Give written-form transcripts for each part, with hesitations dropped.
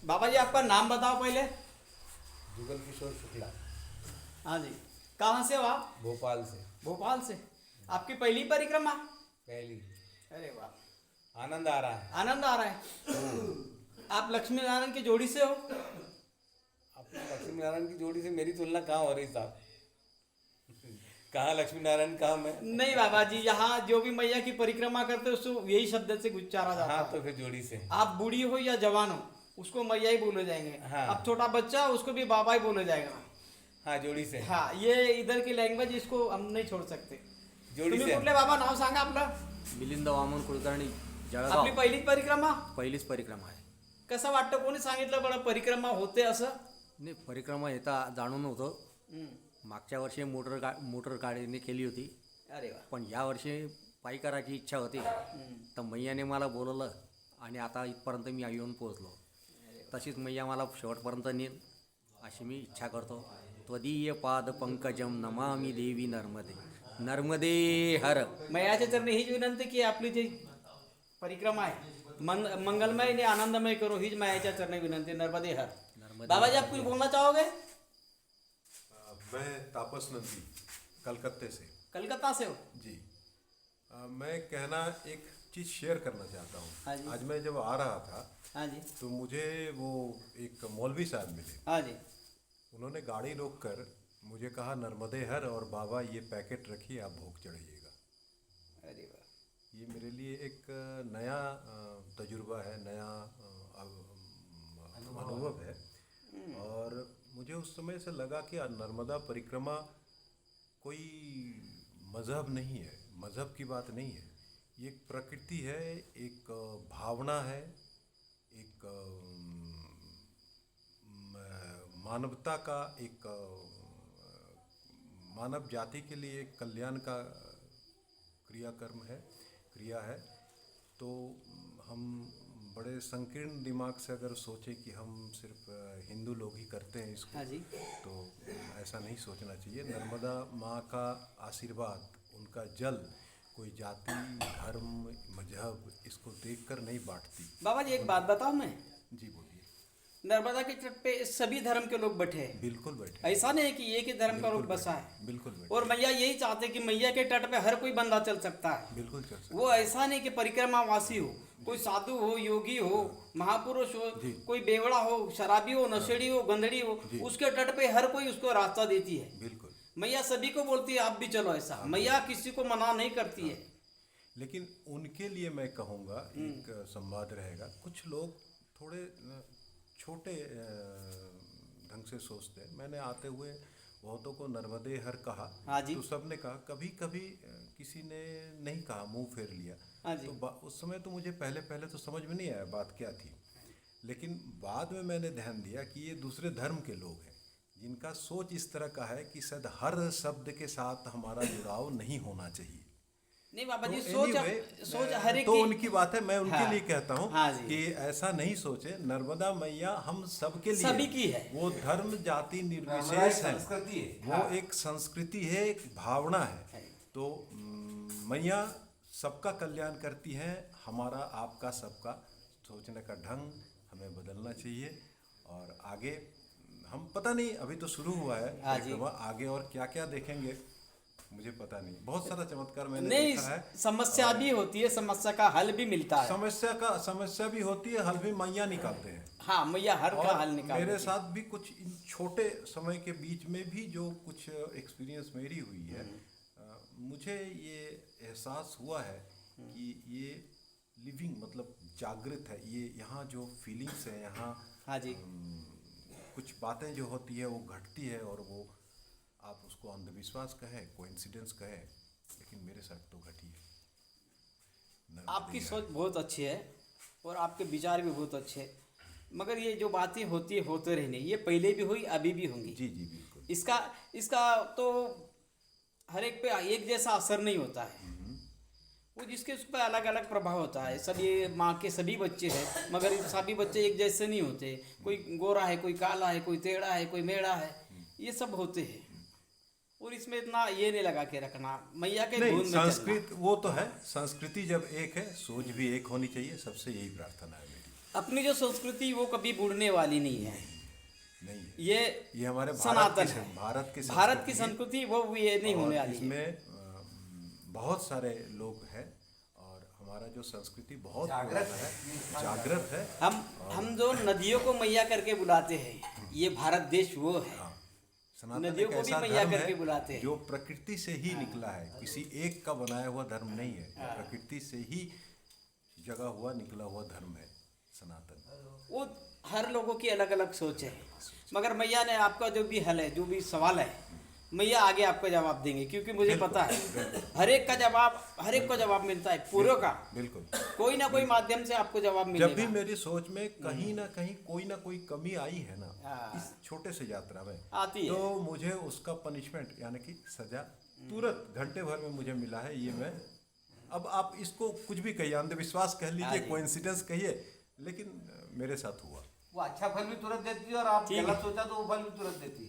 बाबा जी आपका नाम बताओ पहले। जुगल किशोर शुक्ला। हाँ जी। कहाँ से हो आप? भोपाल से। भोपाल से। आपकी पहली परिक्रमा? पहली। अरे वाह, आनंद आ रहा है। आनंद आ रहा है। आप लक्ष्मी नारायण की जोड़ी से हो? अपनी लक्ष्मी नारायण की जोड़ी से मेरी तुलना कहाँ हो रही साहब? कहाँ लक्ष्मी नारायण, कहाँ मैं? नहीं बाबा जी, यहाँ जो भी मैया की परिक्रमा करते हो उसको यही शब्द से उच्चारा जाता हाँ है। तो फिर जोड़ी से। आप बूढ़ी हो या जवान हो उसको मैया ही बोले जाएंगे। हाँ। अब छोटा बच्चा उसको भी बाबा ही बोले जाएगा। हाँ जोड़ी से। हाँ, ये इधर की लँग्वेज, इसको हम नहीं छोड़ सकते। जोड़ी तुम्ही से। कुठले बाबा, नाव सांगा आपलं? मिलिंद वामन कुलकर्णी, आपली जळगाव. पहिलीच परिक्रमा? पहिलीच परिक्रमा आहे. कसं वाटतं, कोणी सांगितलं बरं परिक्रमा होते असं? नाही, परिक्रमा येता जाणून नव्हतं. हम्म. मागच्या वर्षी मोटर गाडीने केली होती, अरे वा. पण यावर्षी पायी करायची इच्छा होती. तर मैयाने मला बोलवलं आणि आता इथपर्यंत मी येऊन पोहोचलो. तशीच मैया मला शेवटपर्यंत नेईल अशी मी इच्छा करतो. त्वदीय पाद पंकजम नमामि देवी नर्मदे, नर्मदे हर. मैयाच्या चरणी हीच विनंती की आपली जी परिक्रमा आहे मंगलमय आणि आनंदमय करो, हीच मैयाच्या चरणी विनंती, नर्मदे हर. बाबा जी आप कुछ बोलना चाहोगे? मैं तापस नंदी कलकत्ते से। कलकत्ता से हो? जी। मैं कहना एक चीज़ शेयर करना चाहता हाँ हूँ। जी। आज मैं जब आ रहा था हाँ जी। तो मुझे वो एक मौलवी साहब मिले। हाँ जी। उन्होंने गाड़ी रोक कर मुझे कहा नर्मदे हर और बाबा ये पैकेट रखिए, आप भोग चढ़ाइएगा। अरे वाह। ये मेरे लिए एक नया तजुर्बा है, नया अनुभव है। और मुझे उस समय से लगा कि नर्मदा परिक्रमा कोई मज़हब नहीं है, मज़हब की बात नहीं है। ये एक प्रकृति है, एक भावना है, एक मानवता का एक मानव जाति के लिए एक कल्याण का क्रिया है। तो हम बड़े संकीर्ण दिमाग से अगर सोचें कि हम सिर्फ हिंदू लोग ही करते हैं इसको, हाँ जी। तो ऐसा नहीं सोचना चाहिए। नर्मदा माँ का आशीर्वाद, उनका जल कोई जाति, धर्म, मजहब इसको देखकर नहीं बांटती। बाबा जी एक बात बताऊं मैं? जी बोलिए। नर्मदा के तट पे सभी धर्म के लोग बैठे हैं। बिल्कुल बैठे। ऐसा नहीं है कि एक ही धर्म का लोग बिल्कुल बसा है। बिल्कुल बैठे। और मैया यही चाहते कि मैया के तट पे हर कोई बंदा चल सकता है। बिल्कुल चल सकते। वो ऐसा नहीं कि परिक्रमावासी हो, कोई साधु हो, योगी हो, महापुरुष हो, कोई बेवड़ा हो, शराबी हो, नशेड़ी हो, गंदड़ी हो, उसके तट पे हर कोई उसको रास्ता देती है। बिल्कुल। मैया सभी को बोलती है आप भी चलो ऐसा। मैया किसी को मना नहीं करती है। लेकिन उनके लिए मैं कहूँगा एक संवाद रहेगा। कुछ लोग थोड़े छोटे ढंग से सोचते हैं। मैंने आते हुए बहुतों को नर्मदे हर कहा। हाँ जी। तो सबने कहा, कभी कभी किसी ने नहीं कहा, मुंह फेर लिया। हाँ जी। तो उस समय तो मुझे पहले तो समझ में नहीं आया बात क्या थी। लेकिन बाद में मैंने ध्यान दिया कि ये दूसरे धर्म के लोग हैं जिनका सोच इस तरह का है कि शायद हर शब्द के साथ हमारा जुड़ाव नहीं होना चाहिए। नहीं बाबा जी, तो सोच हर एक तो की। उनकी बात है, मैं उनके हाँ। लिए कहता हूँ हाँ जी। कि ऐसा नहीं सोचे। नर्मदा मैया हम सबके लिए, सभी की है। वो धर्म जाति हमारा एक निर्विशेष है, संस्कृति है। वो हाँ। एक संस्कृति है, एक भावना है। तो मैया सबका कल्याण करती है। हमारा, आपका, सबका सोचने का ढंग हमें बदलना चाहिए। और आगे हम पता नहीं, अभी तो शुरू हुआ है हाँ जी। परिक्रमा, आगे और क्या क्या देखेंगे मुझे पता नहीं। बहुत सारा चमत्कार मैंने नहीं, देखा है। समस्या भी होती है, समस्या का हल भी मिलता है। समस्या भी होती है, हल भी मैया निकालते हैं। हाँ, मैया हर का और हल निकाल मेरे देती है। साथ भी कुछ इन छोटे समय के बीच में भी जो कुछ एक्सपीरियंस मेरी हुई है, मुझे ये एहसास हुआ है कि ये लिविंग मतलब जागृत है। ये यहाँ जो फीलिंग्स है, यहाँ हाँ जी। कुछ बातें जो होती है वो घटती है, और वो आप उसको अंधविश्वास कहें, कोइंसिडेंस कहें, लेकिन मेरे साथ तो घटी है। आपकी सोच बहुत अच्छी है और आपके विचार भी बहुत अच्छे हैं, मगर ये जो बातें होती है होते रहने, ये पहले भी हुई, अभी भी होंगी। जी जी बिल्कुल। इसका तो हर एक पे एक जैसा असर नहीं होता है। वो जिसके उस पर अलग अलग प्रभाव होता है। सब ये माँ के सभी बच्चे हैं, मगर सभी बच्चे एक जैसे नहीं होते। कोई गोरा है, कोई काला है, कोई टेढ़ा है, कोई मेढ़ा है, ये सब होते हैं। और इसमें इतना ये नहीं लगा के रखना, मैया के नहीं, धुन में चलना। संस्कृत वो तो है, संस्कृति जब एक है, सोच भी एक होनी चाहिए। सबसे यही प्रार्थना है मेरी। अपनी जो संस्कृति वो कभी बूढ़ने वाली नहीं है। नहीं, ये हमारे सनातन है। भारत की भारत की संस्कृति है। संस्कृति वो ये नहीं होने और वाली है। इसमें बहुत सारे लोग हैं और हमारा जो संस्कृति बहुत पुराना है, जागृत है। हम जो नदियों को मैया करके बुलाते हैं, ये भारत देश वो है। सनातन नदियों एक को भी ऐसा मैया धर्म करके बुलाते है हैं। जो प्रकृति से ही निकला है, किसी एक का बनाया हुआ धर्म नहीं है। प्रकृति से ही जगा हुआ निकला हुआ धर्म है सनातन। वो हर लोगों की अलग अलग सोच है, मगर मैया ने आपका जो भी हल है, जो भी सवाल है, मैया आगे आपको जवाब देंगे, क्योंकि मुझे पता है हर एक को जवाब मिलता है, पूरों का। बिल्कुल। कोई ना कोई माध्यम से आपको जवाब मिलेगा। जब भी मेरी सोच में कहीं ना कहीं कोई ना कोई कमी आई है ना इस छोटे से यात्रा में आती है। तो मुझे उसका पनिशमेंट यानी कि सजा तुरंत घंटे भर में मुझे मिला है। ये मैं अब आप इसको कुछ भी कहिए, अंधविश्वास कह लीजिए, कोइंसिडेंस कहिए, लेकिन मेरे साथ हुआ। वो अच्छा फल भी तुरंत देती है और आप गलत सोचा तो वो फल भी तुरंत देती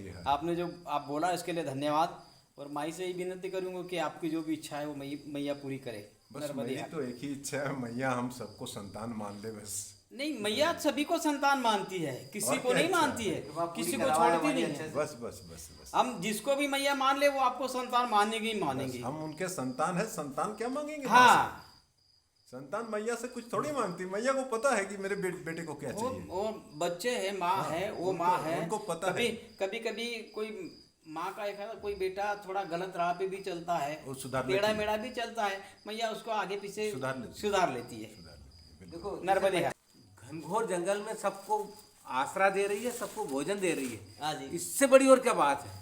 है। आपने जो आप बोला इसके लिए धन्यवाद। और माई से ही विनती करूंगा कि आपकी जो भी इच्छा है वो मैया पूरी करे। बस मेरी तो एक ही इच्छा है, मैया हम सबको संतान मान ले बस। नहीं, मैया सभी को संतान मानती है, किसी को नहीं मानती है, किसी को छोड़ती नहीं है। बस बस बस बस हम जिसको भी मैया मान ले वो आपको संतान मानेंगे ही मानेंगे। हम उनके संतान है, संतान क्या मांगेंगे? हाँ, संतान मैया से कुछ थोड़ी मांगती। मैया को पता है कि मेरे बेटे को क्या चाहिए। वो बच्चे है, माँ है, वो माँ है। उनको पता कभी है। कभी कोई माँ का एक कोई बेटा थोड़ा गलत राह पे भी चलता है, वो सुधार टेढ़ा लेती है। मेढ़ा भी चलता है, मैया उसको आगे पीछे सुधार लेती है। देखो नर्मदे है। घनघोर जंगल में सबको आसरा दे रही है, सबको भोजन दे रही है। हाँ जी। इससे बड़ी और क्या बात है?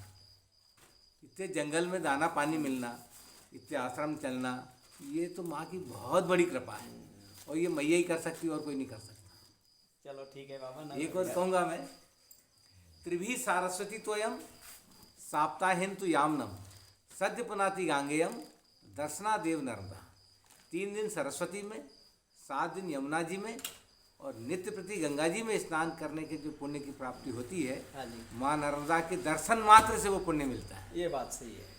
इतने जंगल में दाना पानी मिलना, इतने आश्रम चलना, ये तो माँ की बहुत बड़ी कृपा है और ये मैया ही कर सकती है और कोई नहीं कर सकता। चलो ठीक है बाबा। एक और कहूँगा मैं, त्रिभी सारस्वती तोयम साप्ताहिन तु यामनम सद्य पुनाति गांगेयम दर्शना देव नर्मदा। 3 दिन सरस्वती में, 7 दिन यमुना जी में और नित्य प्रति गंगा जी में स्नान करने के जो पुण्य की प्राप्ति होती है, हाँ जी। माँ नर्मदा के दर्शन मात्र से वो पुण्य मिलता है। ये बात सही है,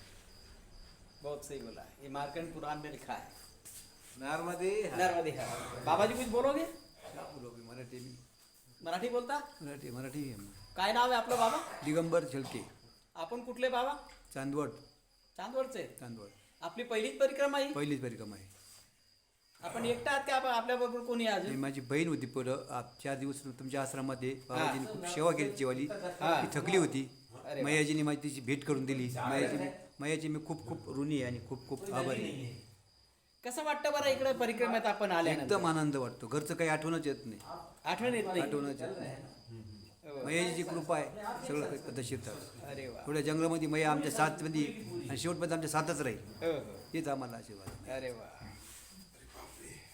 बहुत सही बोला है। ये मार्कंड पुराण में लिखा है। नर्मदे नर्मदे है। बाबा जी कुछ बोलोगे? बोलोगे मराठी में? मराठी बोलता? मराठी काय नाव आहे आपलं बाबा? दिगंबर छलके, आपण कुठले बाबा? चांदवड. चांदवडचे. आपली पहिलीच परिक्रमा ही? पहिलीच परिक्रमा आहे. आपण एकटा आहात का आपल्याबरोबर कोणी आहे आणि अजून? माझी बहीण होती पुढं 4 दिवस तुमच्या आश्रमामध्ये बाबाजीने खूप सेवा केली जेवाली. हा. ती थकली होती. अरे वा. मैयाजीने माझी तिची भेट करून दिली. मैयाची मी खूप खूप ऋणी आहे आणि खूप खूप आभारी आहे. कसं वाटतं बरं इकडे परिक्रमेत आपण आल्यानंतर? एकदम आनंद वाटतो. घरचं काही आठवणच येत नाही. आठवण येत नाही? आठवणच येत नाही. मैयाची कृपा आहे, सगळं पद्धतशीर चालतं. अरे वा. थोड्या जंगलामध्ये मैया आमच्या साथमध्ये आणि शेवटपर्यंत आमच्या साथच राहील, हो, हो. हेच आम्हाला आशीर्वाद. अरे वा.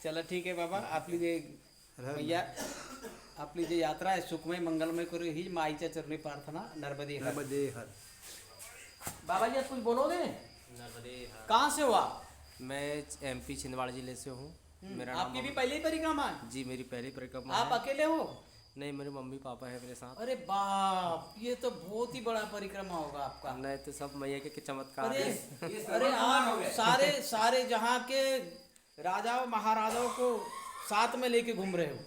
चला ठीक आहे बाबा. आपली जे मैया आपली जी यात्रा आहे सुखमय मंगलमय करू ही माईच्या चरणी प्रार्थना. नर्मदे हर. नर्मदे हर. बाबा जी आप कुछ बोलोगे? नर्मदे हर। कहाँ से हो आप? मैं MP छिंदवाड़ा जिले से हूँ। मेरा नाम आपकी भी पहली परिक्रमा है? जी मेरी पहली परिक्रमा आप है। अकेले हो? नहीं, मेरे मम्मी पापा है मेरे साथ। अरे बाप, ये तो बहुत ही बड़ा परिक्रमा होगा आपका। नहीं तो सब मैया के चमत्कार अरे है। अरे आप सारे जहाँ के राजाओं महाराजाओं को साथ में लेके घूम रहे हो।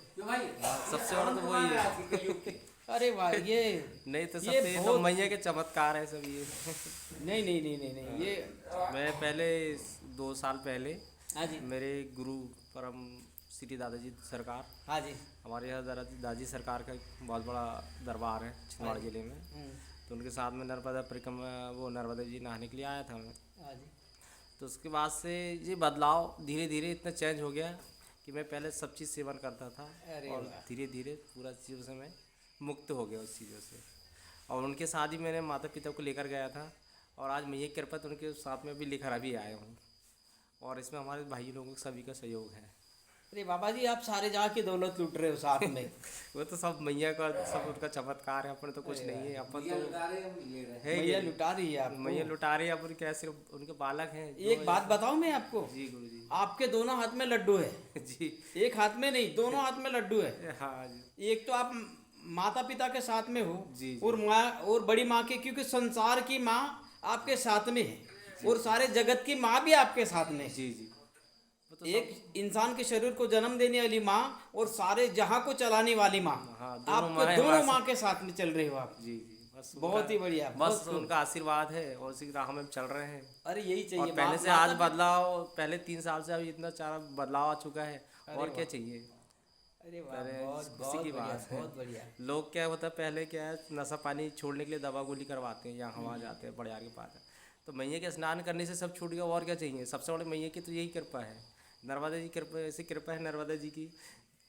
सबसे बड़ा तो वही है। अरे वाह, ये नहीं तो ये सबसे तो बहुत- मैया के चमत्कार है सब ये। नहीं नहीं नहीं नहीं नहीं ये मैं पहले 2 साल पहले हाँ जी मेरे गुरु परम श्री दादाजी सरकार, हाँ जी हमारे यहाँ दादाजी सरकार का एक बहुत बड़ा दरबार है छिंदवाड़ा जिले में। तो उनके साथ में नर्मदा परिक्रमा वो नर्मदा जी नहाने के लिए आया था मैं। हाँ जी। तो उसके बाद से ये बदलाव धीरे धीरे इतना चेंज हो गया कि मैं पहले सब चीज़ सेवन करता था अरे और वाह। धीरे धीरे पूरा चीज़ों से मैं मुक्त हो गया उस चीज़ों से। और उनके साथ ही मैंने माता पिता को लेकर गया था और आज मैं ये कृपा तो उनके साथ में भी लेकर अभी आया हूँ और इसमें हमारे भाई लोगों का सभी का सहयोग है। अरे बाबा जी आप सारे जहाँ की दौलत लूट रहे हो साथ में। वो तो सब मैया का सब उनका चमत्कार है, अपन तो कुछ नहीं है, अपन तो है मैया ये लुटा रही है आपको। मैया लुटा रही है, अपन क्या सिर्फ उनके बालक हैं। एक बात बताऊं मैं आपको, जी गुरु जी। आपके दोनों हाथ में लड्डू है। जी एक हाथ में नहीं, दोनों हाथ में लड्डू है। हाँ जी। एक तो आप माता पिता के साथ में हो जी, जी। और माँ और बड़ी माँ के, क्योंकि संसार की माँ आपके साथ में है और सारे जगत की माँ भी आपके साथ में है। जी जी। वो एक इंसान के शरीर को जन्म देने वाली माँ और सारे जहाँ को चलाने वाली माँ, हाँ, दोनों आपको माँ है दोनों हमारे माँ के साथ में चल रहे हो आप। जी जी, बस बहुत ही बढ़िया, बस बहुत खूब। उनका आशीर्वाद है और उसी राह में हम चल रहे हैं। अरे यही और चाहिए। पहले से आज बदलाव, पहले 3 साल से अभी इतना सारा बदलाव आ चुका है, और क्या चाहिए। अरे वाह, पहले बहुत खुशी बहुत की बढ़िया, बात है। बहुत बढ़िया। लोग क्या होता है, पहले क्या है, नशा पानी छोड़ने के लिए दवा गोली करवाते हैं या वहाँ जाते हैं बड़े यार के पास। तो मैया के स्नान करने से सब छूट गया, और क्या चाहिए। सबसे बड़ी मैया की तो यही कृपा है, नर्मदा जी की कृपा, ऐसी कृपा है नर्मदा जी की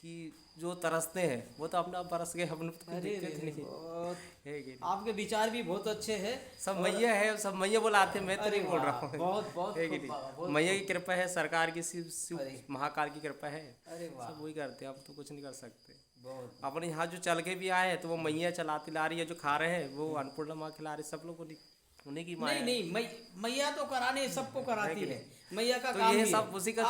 कि जो तरसते हैं वो तो अपना बरस गए, अपने तो कोई अरे दिक्कत नहीं बहुत, है कि नहीं। आपके विचार भी बहुत अच्छे हैं। सब मैया है, सब मैया बुलाते हैं, मैं तो अरे नहीं बोल रहा वाह, हूँ। बहुत बहुत है कि खूब बाबा, नहीं। बहुत मैया की कृपा है, सरकार की शिव अरे। महाकाल की कृपा है, अरे वाह, सब वही करते हैं, हम तो कुछ नहीं कर सकते। बहुत। अपने यहाँ जो चल के भी आए हैं तो वो मैया चलाती ला रही है, जो खा रहे हैं वो अन्नपूर्णा माँ खिला रही है, सब लोग को उन्हीं की माँ नहीं है। नहीं, मैया तो कराने सबको कराती है, मैया का तो काम ये भी सब है। उसी का-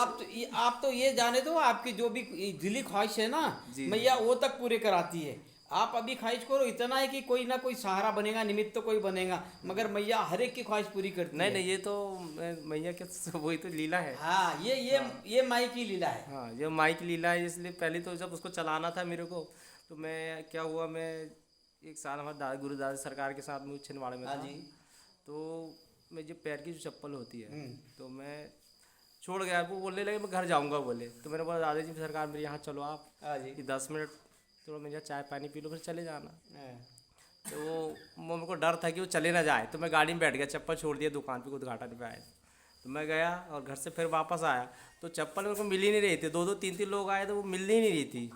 आप तो ये जाने दो, आपकी जो भी दिली ख्वाहिश है ना, जी, मैया वो तक पूरे कराती है। आप अभी ख्वाहिश करो, इतना है कि कोई ना कोई सहारा बनेगा, निमित्त तो कोई बनेगा, मगर मैया हर एक की ख्वाहिश पूरी करती नहीं है। नहीं, ये तो मैया के वही तो लीला है। हाँ, ये माई की लीला है। हाँ, ये माई की लीला है, इसलिए पहले तो जब उसको चलाना था मेरे को, तो मैं क्या हुआ, मैं एक साल हमारे दादा गुरु दादा सरकार के साथ में छिंदवाड़े में हाँ था। जी। तो मैं जो पैर की जो चप्पल होती है, तो मैं छोड़ गया, वो बोलने लगे मैं घर जाऊंगा बोले। तो मैंने बोला दादाजी सरकार मेरे यहाँ चलो आप, हाँ जी। कि 10 मिनट थोड़ा मेरे यहाँ चाय पानी पी लो, फिर चले जाना। हाँ। तो वो मेरे को डर था कि वो चले ना जाए, तो मैं गाड़ी में बैठ गया, चप्पल छोड़ दिया दुकान पे, उद्घाटन पे आए। तो मैं गया और घर से फिर वापस आया, तो चप्पल मेरे को मिल ही नहीं रही थी। 2-2 3-3 लोग आए तो वो मिल ही नहीं रही थी।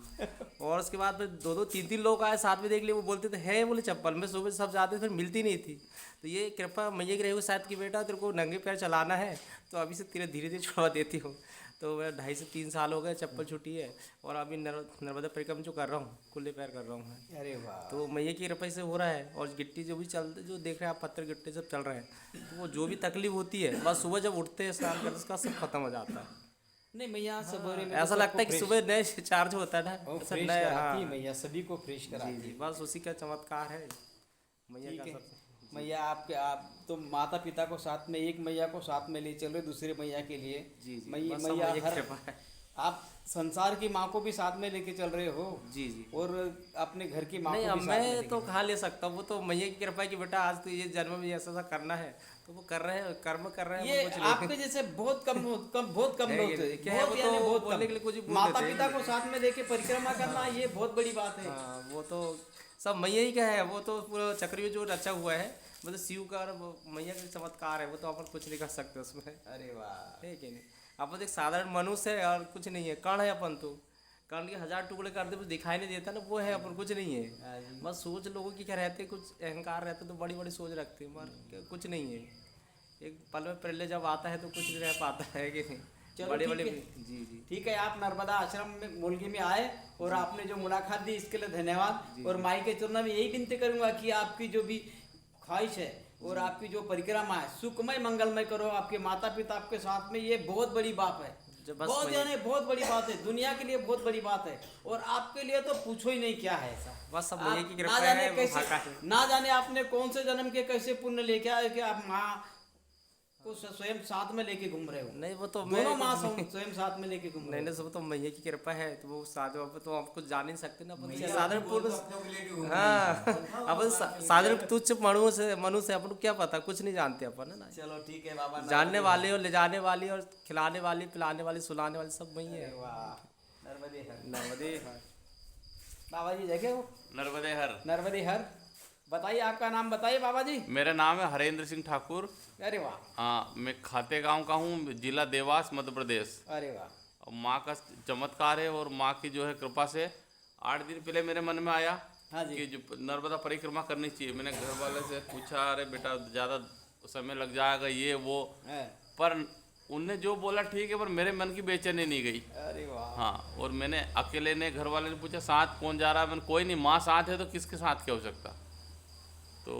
और उसके बाद फिर 2-2 3-3 लोग आए साथ में, देख लिए, वो बोलते थे है बोले चप्पल, मैं सुबह सब जाते थे, फिर मिलती नहीं थी। तो ये कृपा मैया की रही हुई शायद कि बेटा तेरे को नंगे पैर चलाना है, तो अभी से धीरे धीरे छुड़वा देती हूँ। तो मैं 2.5 से 3 साल हो गए चप्पल छूटी है, और अभी नर्मदा परिक्रमा जो कर रहा हूँ, खुले पैर कर रहा हूँ। अरे वाह। तो मैया की कृपा से हो रहा है। और गिट्टी जो भी जो देख रहे हैं आप, पत्थर गिट्टी सब चल रहे हैं, तो वो जो भी तकलीफ होती है बस सुबह जब उठते हैं स्नान करते उसका सब खत्म हो जाता है। नहीं, मैया सवेरे में ऐसा लगता है कि सुबह नए चार्ज होता है ना, ऐसा फ्रेश नया। कराती है हाँ मैया, सभी को फ्रेश जी कराती जी, है। बस उसी का चमत्कार है मैया ठीक का है। सब। मैया आप तो माता पिता को साथ में, एक मैया को साथ में ले चल रहे, दूसरे मैया के लिए। जी जी, मैया बस सब मैया मैया की हर, कृपा है। आप संसार की माँ को भी साथ में लेके चल रहे हो, जी जी। और अपने घर की माँ नहीं, को अब भी साथ में मैं लेके तो कहाँ ले सकता हूँ, वो तो मैया की कृपा है कि बेटा आज तो ये जन्म में ऐसा करना है, तो वो कर रहे हैं, कर्म कर रहे हैं। ये वो कुछ नहीं। आपके जैसे बहुत कम बहुत कम है लोग ये थे, क्या है, बहुत वो यानी तो बहुत बोलने के लिए कुछ भी कम। बोल माता देते हैं। पिता को साथ में लेके परिक्रमा करना, ये बहुत बड़ी बात है। हाँ, वो तो सब मैया ही का है, वो तो पूरा चक्र जो रचा हुआ है, मतलब शिव का और वो मैया का चमत्कार है, वो तो अपन कुछ नहीं कर सकते उसमें। अरे वाह। है कि नहीं। अपन एक साधारण मनुष्य है और कुछ नहीं है, कण है अपन तो, कण के 1000 टुकड़े कर दे, कुछ दिखाई नहीं देता ना, वो है अपन, कुछ नहीं है। बस सोच लोगों की क्या रहते, कुछ अहंकार रहता तो बड़ी बड़ी सोच रखते हैं, मगर कुछ नहीं है। एक पल में प्रलय जब आता है तो कुछ नहीं रह पाता है कि नहीं। चलो बड़े ठीक बड़े। है। जी जी। ठीक है, आप नर्मदा आश्रम में मुलगी में आए और आपने जो मुलाकात दी इसके लिए धन्यवाद। और माई के चरणों में यही विनती करूंगा कि आपकी जो भी ख्वाहिश है और आपकी जो परिक्रमा है सुखमय मंगलमय करो, आपके माता पिता आपके साथ में, ये बहुत बड़ी बात है, जो बस बहुत वही- यानी बहुत बड़ी बात है, दुनिया के लिए बहुत बड़ी बात है, और आपके लिए तो पूछो ही नहीं क्या है ऐसा। बस सब मैया की आप कृपा ना जाने है, वो कैसे, भाका है। ना जाने आपने कौन से जन्म के कैसे पुण्य लेके आए कि आप माँ को स्वयं साथ में लेके घूम रहे हो। नहीं, वो तो दोनों माँ मैं स्वयं साथ में लेके घूम रहे नहीं हो। नहीं, सब तो मैया की कृपा है, तो वो साधु अब तो आप कुछ जान नहीं सकते ना, अपन साधारण पुरुष। हाँ, अपन साधारण तुच्छ मनुष्य अपन को क्या पता, कुछ नहीं जानते अपन, है ना। चलो ठीक है बाबा। जानने वाले और ले जाने वाली और खिलाने वाली, पिलाने वाली, सुलाने वाली सब वही है। वाह, नर्मदे हर। नर्मदे। बाबा जी देखे हो, नर्मदे हर। नर्मदे हर। बताइए आपका नाम बताइए बाबा जी। मेरा नाम है हरेंद्र सिंह ठाकुर। अरे वाह। हाँ, मैं खाते गांव का हूँ, जिला देवास, मध्य प्रदेश। अरे वाह। और माँ का चमत्कार है, और माँ की जो है कृपा से 8 दिन पहले मेरे मन में आया हाँ जी। कि जो नर्मदा परिक्रमा करनी चाहिए। मैंने घर वाले से पूछा, अरे बेटा ज़्यादा समय लग जाएगा ये वो, है। पर उनने जो बोला ठीक है, पर मेरे मन की बेचैनी नहीं गई। अरे वाह। हाँ, और मैंने अकेले ने, घर वाले ने पूछा साथ कौन जा रहा है, मैंने कोई नहीं, माँ साथ है तो किसके साथ क्या हो सकता। तो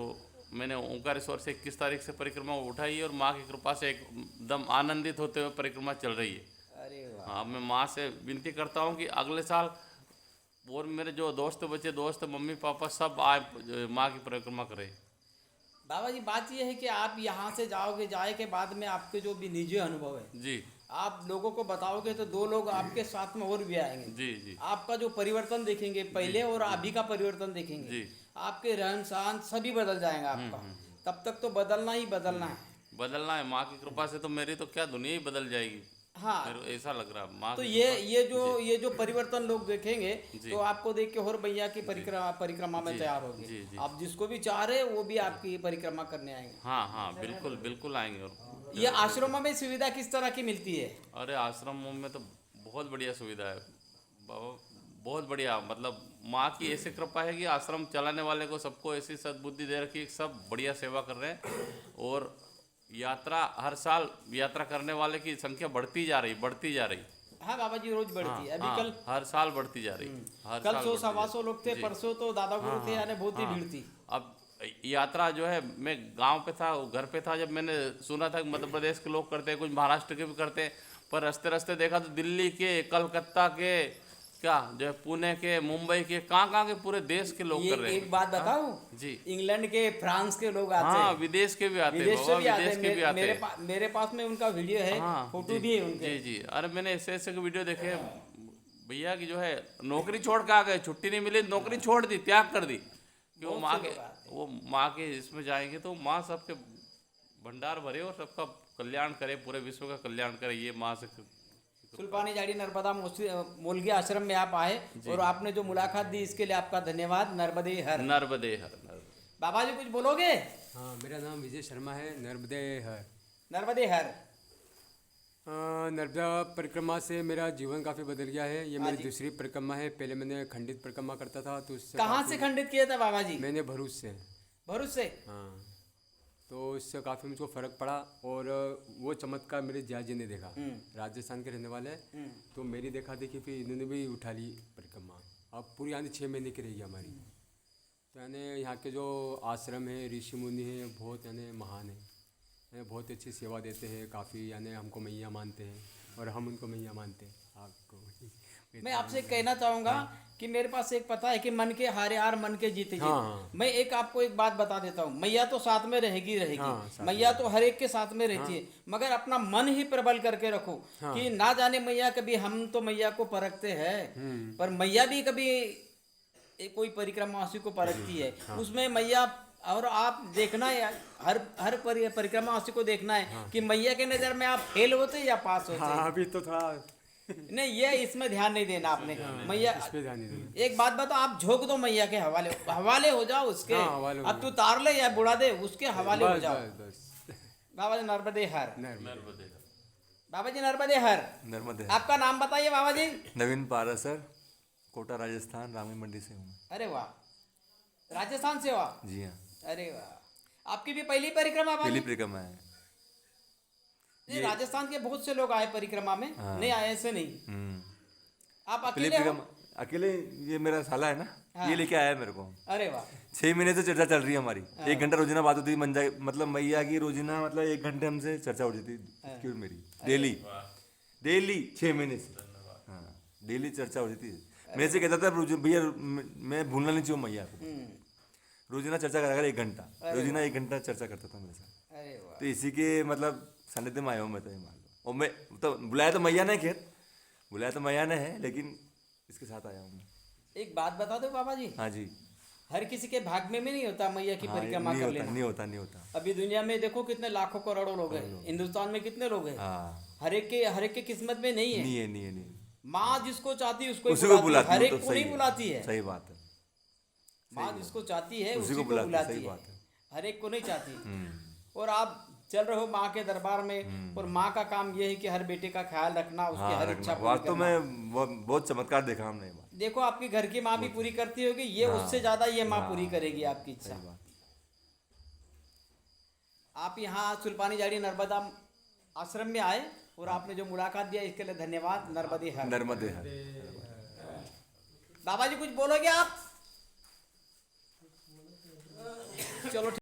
मैंने ओंकारेश्वर से 21 तारीख से परिक्रमा उठाई, और माँ की कृपा से एकदम आनंदित होते हुए परिक्रमा चल रही है। अरे वाह। हाँ, मैं माँ से विनती करता हूँ कि अगले साल और मेरे जो दोस्त बच्चे, दोस्त, मम्मी पापा सब आए, माँ की परिक्रमा करें। बाबा जी बात यह है कि आप यहाँ से जाओगे, जाए के बाद में आपके जो भी निजी अनुभव है जी। आप लोगों को बताओगे तो 2 लोग आपके साथ में और भी आएंगे। जी जी आपका जो परिवर्तन देखेंगे पहले और अभी का परिवर्तन देखेंगे, जी। आपके रहन सहन सभी बदल जाएगा आपका। तब तक तो बदलना ही बदलना है। बदलना है माँ की कृपा से, तो मेरी तो क्या दुनिया ही बदल जाएगी। हाँ, मेरे को ऐसा लग रहा है माँ तो की ये जो परिवर्तन लोग देखेंगे तो आपको देख के और भैया की परिक्रमा में तैयार जी, होंगे। जी। आप जिसको भी चाह रहे वो भी आपकी परिक्रमा करने आएंगे। हाँ हाँ बिल्कुल बिल्कुल आएंगे। और ये आश्रमों में सुविधा किस तरह की मिलती है? अरे आश्रमों में तो बहुत बढ़िया सुविधा है बाबा, बहुत बढ़िया। मतलब माँ की ऐसी कृपा है कि आश्रम चलाने वाले को सबको ऐसी सद्बुद्धि दे रखी है, सब बढ़िया सेवा कर रहे हैं। और यात्रा हर साल यात्रा करने वाले की संख्या बढ़ती जा रही। हाँ बाबा जी, रोज बढ़ती है। अभी हाँ, कल हर साल बढ़ती जा रही। हर कल साल 100-125 लोग थे, जी। परसों तो दादा गुरु थे, यानी बहुत ही हाँ। भीड़ थी। अब यात्रा जो है, मैं गांव पे था, घर पे था, जब मैंने सुना था कि मध्य प्रदेश के लोग करते हैं, कुछ महाराष्ट्र के भी करते हैं, पर रास्ते रास्ते देखा तो दिल्ली के, कलकत्ता के, क्या जो है पुणे के, मुंबई के, कहाँ के पूरे देश के लोग कर रहे हैं। एक बात बताऊं, जी। इंग्लैंड के, फ्रांस के लोग आते हाँ, हैं, विदेश के भी आते हैं विदेश से बाबा, भी आते विदेश के भी हैं। आते हैं। मेरे पास में उनका वीडियो है, हाँ, फोटो जी, भी है उनके। जी जी। अरे मैंने ऐसे ऐसे के वीडियो देखे भैया की, जो है नौकरी छोड़ के आ गए, छुट्टी नहीं मिली, नौकरी छोड़ दी, त्याग कर दी कि वो माँ के, वो माँ के इसमें जाएंगे तो माँ सबके भंडार भरे और सबका कल्याण करे, पूरे विश्व का कल्याण करे। ये माँ से सुल्पानी झाड़ी नर्मदा मोलगी आश्रम में आप आए और आपने जो मुलाकात दी, इसके लिए आपका धन्यवाद। नर्मदे हर। नर्मदे हर। बाबा जी कुछ बोलोगे? हाँ, मेरा नाम विजय शर्मा है, नर्मदे हर। नर्मदे हर। नर्मदा परिक्रमा से मेरा जीवन काफ़ी बदल गया है। ये मेरी जी। दूसरी परिक्रमा है। पहले मैंने खंडित परिक्रमा करता था, तो उससे कहाँ से काफ़ी- खंडित किया था बाबा जी? मैंने भरूच से। भरूच से। हाँ, तो इससे काफ़ी मुझको फ़र्क पड़ा। और वो चमत्कार मेरे जियाजी ने देखा, राजस्थान के रहने वाले हैं। तो मेरी देखा देखी फिर इन्होंने भी उठा ली परिक्रमा। अब पूरी यानी 6 महीने की रहेगी हमारी। तो यानी यहाँ के जो आश्रम है, ऋषि मुनि हैं, बहुत यानी महान है, यानी बहुत अच्छी सेवा देते हैं। काफ़ी यानी हमको मैया मानते हैं और हम उनको मैया मानते हैं। आपको मैं आपसे कहना चाहूंगा कि मेरे पास एक पता है कि मन के हारे हार, मन के जीते जीत। हाँ। मैं एक आपको एक बात बता देता हूँ, मैया तो साथ में रहेगी हाँ, साथ मैया तो हर एक के साथ में रहती है, मगर अपना मन ही प्रबल करके रखो कि ना जाने मैया, कभी हम तो मैया को परखते हैं, पर मैया भी कभी कोई परिक्रमावासी को परखती है। उसमें मैया, और आप देखना है, हर परिक्रमावासी को देखना है कि मैया के नजर में आप फेल होते या पास होते। हाँ, अभी तो थोड़ा नहीं, ये इसमें ध्यान नहीं देना आपने। मैया, इस पे ध्यान नहीं देना। एक बात बताओ, आप झोंक दो मैया के हवाले हो जाओ उसके। हाँ, हवाले हो अब तू तार ले या बुढ़ा दे, उसके हवाले हो बस जाओ। बस बस। बाबा जी नर्मदे हर। नर्मदे। बाबा जी नर्मदे हर। नर्मदे। आपका नाम बताइए बाबा जी। नवीन पारासर, कोटा राजस्थान, रामी मंडी से हूँ। अरे वाह, राजस्थान से हो? जी हाँ, अरे वाह, आपकी भी पहली परिक्रमा बाबा पहली जी? परिक्रमा है। नहीं, राजस्थान के बहुत से लोग आए परिक्रमा में। नहीं आए ऐसे नहीं। आप पहली अकेले हो? परिक्रमा अकेले, ये मेरा साला है ना, ये लेके आया है मेरे को। अरे वाह। 6 महीने से चर्चा चल रही है हमारी। 1 घंटा रोजाना बात होती है, मतलब मैया की रोजाना, मतलब 1 घंटे हमसे चर्चा होती थी उसकी और मेरी, डेली 6 महीने से। हाँ, डेली चर्चा होती थी। मेरे से कहता था भैया मैं भूलना नहीं चाहिए मैया को। रोजाना चर्चा करा कर 1 घंटा, रोजाना 1 घंटा चर्चा करता था मेरे साथ। अरे वाह। तो इसी के मतलब सानिध्य में आया हूँ मैं, तो ये मान लो। और मैं तो बुलाया तो मैया ने, खैर बुलाया तो मैया ने है, लेकिन इसके साथ आया हूँ मैं। एक बात बता दो बाबा जी, हाँ जी। हर किसी के भाग में नहीं होता मैया की हाँ, परिक्रमा नहीं कर होता, लेना। नहीं होता। अभी दुनिया में देखो कितने लाखों करोड़ों लोग हैं, हिंदुस्तान में कितने लोग हैं, हाँ, हर एक के किस्मत में नहीं है। नहीं है। माँ जिसको चाहती है उसको उसी को ही बुलाती है, बुलाती हर है, एक तो को सही नहीं है, बुलाती है। सही बात है। माँ जिसको चाहती है उसी उसी को को बुलाती है, बुलाती सही है, बात है। हर एक को नहीं चाहती। और आप चल रहे हो माँ के दरबार में, और माँ का काम ये है कि हर बेटे का ख्याल रखना, उसकी हाँ, हर रखना। इच्छा पूरी वास्तव करना। में बहुत चमत्कार देखा हमने ये बात। देखो आपकी घर की माँ भी पूरी करती होगी, ये उससे ज्यादा ये माँ पूरी करेगी आपकी इच्छा। सही बात। आप यहाँ सुल्पानी झाड़ी नर्मदा आश्रम में आए और आपने जो मुलाकात दिया इसके लिए धन्यवाद। नर्मदे हर। नर्मदे हर। बाबा जी कुछ बोलोगे आप? चलो ठीक।